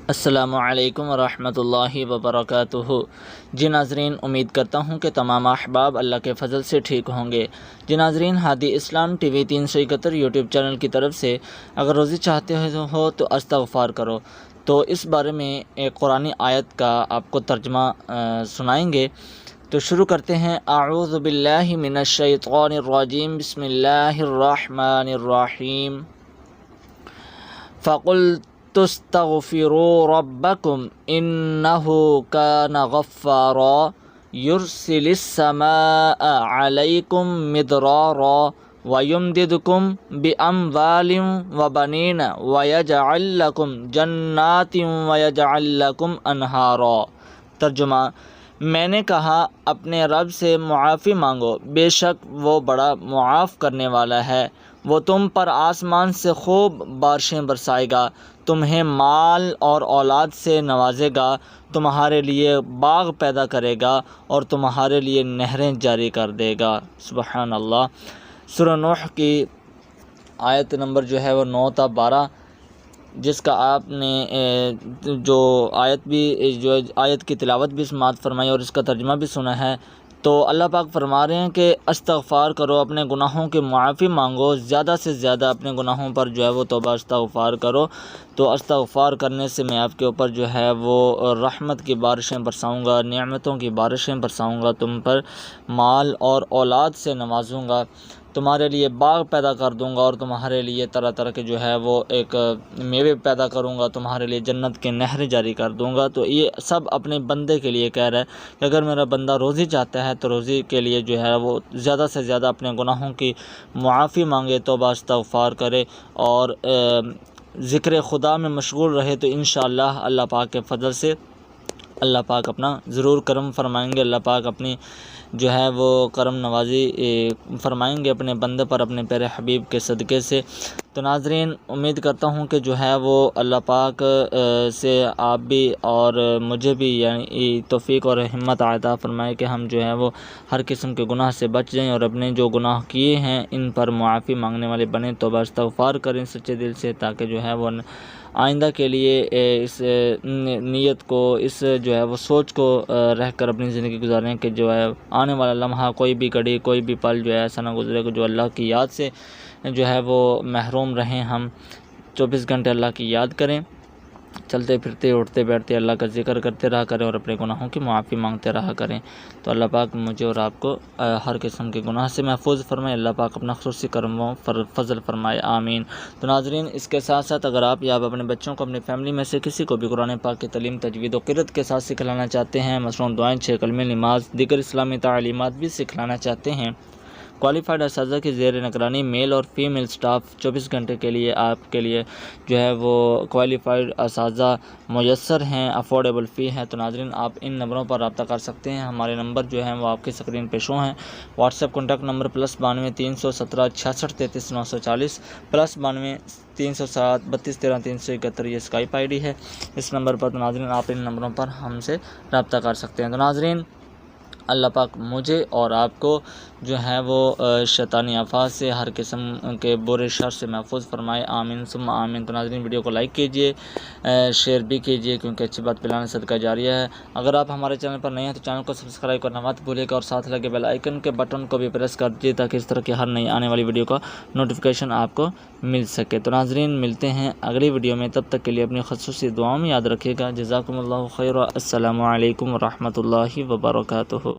السلام علیکم ورحمۃ اللہ وبرکاتہ۔ جی ناظرین، امید کرتا ہوں کہ تمام احباب اللہ کے فضل سے ٹھیک ہوں گے۔ جی ناظرین، ہادی اسلام ٹی وی 371 یوٹیوب چینل کی طرف سے اگر روزی چاہتے ہو تو استغفار کرو، تو اس بارے میں ایک قرآنی آیت کا آپ کو ترجمہ سنائیں گے۔ تو شروع کرتے ہیں۔ اعوذ باللہ من الشیطان الرجیم، بسم اللہ الرحمن الرحیم۔ فَقُلْتُ اسْتَغْفِرُوا رَبَّكُمْ إِنَّهُ كَانَ غَفَّارًا يُرْسِلِ السَّمَاءَ عَلَيْكُمْ مِدْرَارًا وَيُمْدِدْكُمْ بِأَمْوَالٍ وَبَنِينَ وَيَجْعَلْ لَكُمْ جَنَّاتٍ وَيَجْعَلْ لَكُمْ أَنْهَارًا۔ ترجمہ: میں نے کہا اپنے رب سے معافی مانگو، بے شک وہ بڑا معاف کرنے والا ہے، وہ تم پر آسمان سے خوب بارشیں برسائے گا، تمہیں مال اور اولاد سے نوازے گا، تمہارے لیے باغ پیدا کرے گا اور تمہارے لیے نہریں جاری کر دے گا۔ سبحان اللہ۔ سورہ نوح کی آیت نمبر جو ہے وہ 9 تا 12، جس کا آپ نے جو آیت کی تلاوت بھی سماعت فرمائی اور اس کا ترجمہ بھی سنا ہے، تو اللہ پاک فرما رہے ہیں کہ استغفار کرو، اپنے گناہوں کی معافی مانگو، زیادہ سے زیادہ اپنے گناہوں پر جو ہے وہ توبہ استغفار کرو، تو استغفار کرنے سے میں آپ کے اوپر جو ہے وہ رحمت کی بارشیں برساؤں گا، نعمتوں کی بارشیں برساؤں گا، تم پر مال اور اولاد سے نوازوں گا، تمہارے لیے باغ پیدا کر دوں گا اور تمہارے لیے طرح طرح کے جو ہے وہ ایک میوے پیدا کروں گا، تمہارے لیے جنت کے نہریں جاری کر دوں گا۔ تو یہ سب اپنے بندے کے لیے کہہ رہا ہے کہ اگر میرا بندہ روزی چاہتا ہے تو روزی کے لیے جو ہے وہ زیادہ سے زیادہ اپنے گناہوں کی معافی مانگے، توبہ استغفار کرے اور ذکر خدا میں مشغول رہے، تو انشاءاللہ اللہ پاک کے فضل سے اللہ پاک اپنا ضرور کرم فرمائیں گے، اللہ پاک اپنی جو ہے وہ کرم نوازی فرمائیں گے اپنے بندے پر، اپنے پیارے حبیب کے صدقے سے۔ تو ناظرین، امید کرتا ہوں کہ جو ہے وہ اللہ پاک سے آپ بھی اور مجھے بھی یعنی توفیق اور ہمت عطا فرمائے کہ ہم جو ہے وہ ہر قسم کے گناہ سے بچ جائیں اور اپنے جو گناہ کیے ہیں ان پر معافی مانگنے والے بنیں، توبہ استغفار کریں سچے دل سے، تاکہ جو ہے وہ آئندہ کے لیے اس نیت کو، اس جو ہے وہ سوچ کو رہ کر اپنی زندگی گزاریں کہ جو ہے آنے والا لمحہ، کوئی بھی گھڑی، کوئی بھی پل جو ہے ایسا نہ گزرے کہ جو اللہ کی یاد سے جو ہے وہ محروم رہیں۔ ہم 24 گھنٹے اللہ کی یاد کریں، چلتے پھرتے اٹھتے بیٹھتے اللہ کا ذکر کرتے رہا کریں اور اپنے گناہوں کی معافی مانگتے رہا کریں۔ تو اللہ پاک مجھے اور آپ کو ہر قسم کے گناہ سے محفوظ فرمائے، اللہ پاک اپنا خصوصی کرم و فضل فرمائے، آمین۔ تو ناظرین، اس کے ساتھ ساتھ اگر آپ یا اپنے بچوں کو، اپنی فیملی میں سے کسی کو بھی قرآن پاک کی تعلیم، تجوید و قرأت کے ساتھ سکھلانا چاہتے ہیں، مثلاً دعائیں، 6 کلمے، نماز، دیگر اسلامی تعلیمات بھی سکھلانا چاہتے ہیں، کوالیفائڈ اساتذہ کی زیر نگرانی میل اور فیمیل سٹاف 24 گھنٹے کے لیے آپ کے لیے جو ہے وہ کوالیفائڈ اساتذہ میسر ہیں، افورڈیبل فی ہے۔ تو ناظرین، آپ ان نمبروں پر رابطہ کر سکتے ہیں، ہمارے نمبر جو ہیں وہ آپ کی اسکرین پہ شو ہیں۔ واٹس ایپ کانٹیکٹ نمبر +92 317 66 33 940 +92 307 32 13 371، یہ اسکائپ آئی ڈی ہے اس نمبر پر۔ تو ناظرین، آپ ان نمبروں پر ہم سے رابطہ کر سکتے ہیں۔ تو ناظرین، اللہ پاک مجھے اور آپ کو جو ہے وہ شیطانی آفات سے، ہر قسم کے برے شر سے محفوظ فرمائے، آمین ثم آمین۔ تو ناظرین، ویڈیو کو لائک کیجئے، شیئر بھی کیجئے، کیونکہ اچھی بات پھیلانا صدقہ جاریہ ہے۔ اگر آپ ہمارے چینل پر نئے ہیں تو چینل کو سبسکرائب کرنا مت بھولے گا اور ساتھ لگے بیل آئیکن کے بٹن کو بھی پریس کر دیجئے تاکہ اس طرح کی ہر نئی آنے والی ویڈیو کا نوٹیفیکیشن آپ کو مل سکے۔ تو ناظرین، ملتے ہیں اگلی ویڈیو میں، تب تک کے لیے اپنی خصوصی دعاؤں میں یاد رکھیے گا۔ جزاکم اللہ خیر، السلام علیکم ورحمۃ اللہ وبرکاتہ۔